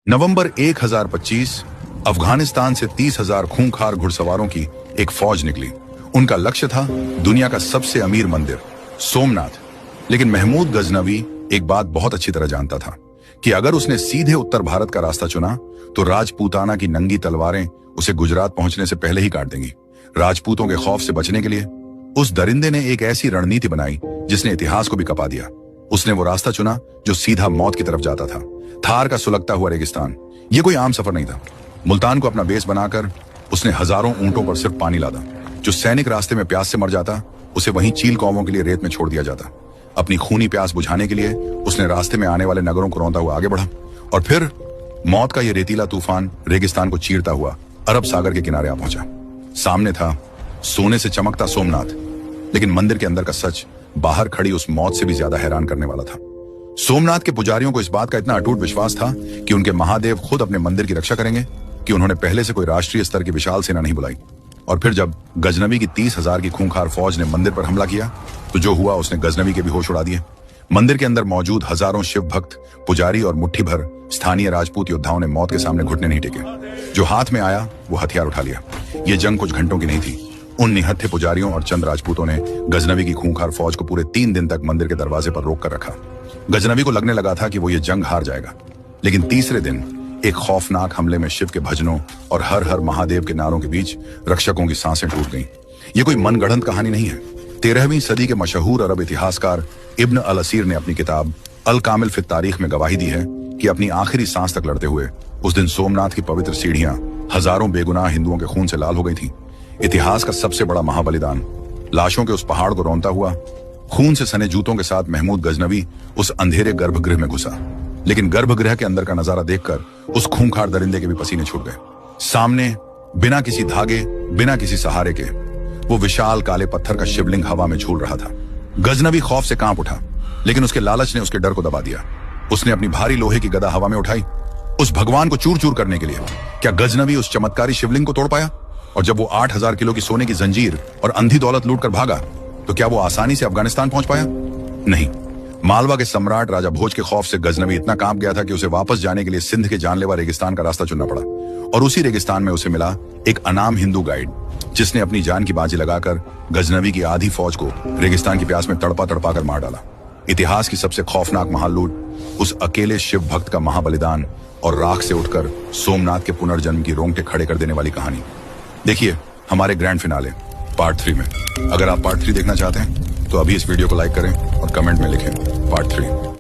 नवंबर 1025 अफगानिस्तान से 30,000 खूंखार घुड़सवारों की एक फौज निकली। उनका लक्ष्य था दुनिया का सबसे अमीर मंदिर सोमनाथ। लेकिन महमूद गजनवी एक बात बहुत अच्छी तरह जानता था कि अगर उसने सीधे उत्तर भारत का रास्ता चुना तो राजपूताना की नंगी तलवारें उसे गुजरात पहुंचने से पहले ही काट देंगी। राजपूतों के खौफ से बचने के लिए उस दरिंदे ने एक ऐसी रणनीति बनाई जिसने इतिहास को भी कपा दिया। उसने वो रास्ता चुना जो सीधा मौत की तरफ जाता था, थार का सुलगता हुआ रेगिस्तान। ये कोई आम सफर नहीं था। मुल्तान को अपना बेस बनाकर उसने हजारों ऊंटों पर सिर्फ पानी लादा। जो सैनिक रास्ते में प्यास से मर जाता उसे वहीं चील कौवों के लिए रेत में छोड़ दिया जाता। अपनी खूनी प्यास बुझाने के लिए उसने रास्ते में आने वाले नगरों को रौंदा हुआ आगे बढ़ा और फिर मौत का यह रेतीला तूफान रेगिस्तान को चीरता हुआ अरब सागर के किनारे आ पहुंचा। सामने था सोने से चमकता सोमनाथ, लेकिन मंदिर के अंदर का सच बाहर खड़ी उस मौत से भी ज्यादा हैरान करने वाला था। सोमनाथ के पुजारियों को इस बात का इतना अटूट विश्वास था कि उनके महादेव खुद अपने मंदिर की रक्षा करेंगे कि उन्होंने पहले से कोई राष्ट्रीय स्तर की विशाल सेना नहीं बुलाई। और फिर जब गजनवी की 30,000 की खूंखार फौज ने मंदिर पर हमला किया तो जो हुआ उसने गजनवी के भी होश उड़ा दिए। मंदिर के अंदर मौजूद हजारों शिव भक्त, पुजारी और मुट्ठी भर स्थानीय राजपूत योद्धाओं ने मौत के सामने घुटने नहीं टेके। जो हाथ में आया वो हथियार उठा लिया। ये जंग कुछ घंटों की नहीं थी। उन निहत्थे पुजारियों और चंद राजपूतों ने गजनवी की खूंखार फौज को पूरे 3 दिन तक मंदिर के दरवाजे पर रोक कर रखा। गजनवी को लगने लगा था कि वो ये जंग हार जाएगा, लेकिन तीसरे दिन एक खौफनाक हमले में शिव के भजनों और हर हर महादेव के नारों के बीच रक्षकों की सांसें टूट गईं। ये कोई मनगढ़ंत कहानी नहीं है। 13वीं सदी के मशहूर अरब इतिहासकार इब्न अल असीर ने अपनी किताब अल कामिल फित तारीख में गवाही दी है कि अपनी आखिरी सांस तक लड़ते हुए उस दिन सोमनाथ की पवित्र सीढ़ियां हजारों बेगुनाह हिंदुओं के खून से लाल हो गई थी। इतिहास का सबसे बड़ा महाबलिदान। लाशों के उस पहाड़ को रौंदता हुआ खून से सने जूतों के साथ महमूद गजनवी उस अंधेरे गर्भगृह में घुसा। लेकिन गर्भगृह के अंदर का नजारा देखकर उस खूंखार दरिंदे के भी पसीने छूट गए। सामने बिना किसी धागे, बिना किसी सहारे के वो विशाल काले पत्थर का शिवलिंग हवा में झूल रहा था। गजनवी खौफ से कांप उठा, लेकिन उसके लालच ने उसके डर को दबा दिया। उसने अपनी भारी लोहे की गदा हवा में उठाई उस भगवान को चूर चूर करने के लिए। क्या गजनवी उस चमत्कारी शिवलिंग को तोड़ पाया? और जब वो 8,000 किलो की सोने की जंजीर और अंधी दौलत लूट कर भागा तो क्या वो आसानी से अफगानिस्तान पहुंच पाया? नहीं। मालवा के सम्राट राजा भोज के खौफ से गजनवी इतना कांप गया था कि उसे वापस जाने के लिए सिंध के जानलेवा रेगिस्तान का रास्ता चुनना पड़ा। और उसी रेगिस्तान में उसे मिला एक अनाम हिंदू गाइड, जिसने अपनी जान की बाजी लगाकर गजनवी की आधी फौज को रेगिस्तान की प्यास में तड़पा तड़पा कर मार डाला। इतिहास की सबसे खौफनाक महालूट, उस अकेले शिव भक्त का महाबलिदान और राख से उठकर सोमनाथ के पुनर्जन्म की रोंगटे खड़े कर देने वाली कहानी देखिए हमारे ग्रैंड फिनाले पार्ट 3 में। अगर आप पार्ट 3 देखना चाहते हैं तो अभी इस वीडियो को लाइक करें और कमेंट में लिखें पार्ट 3।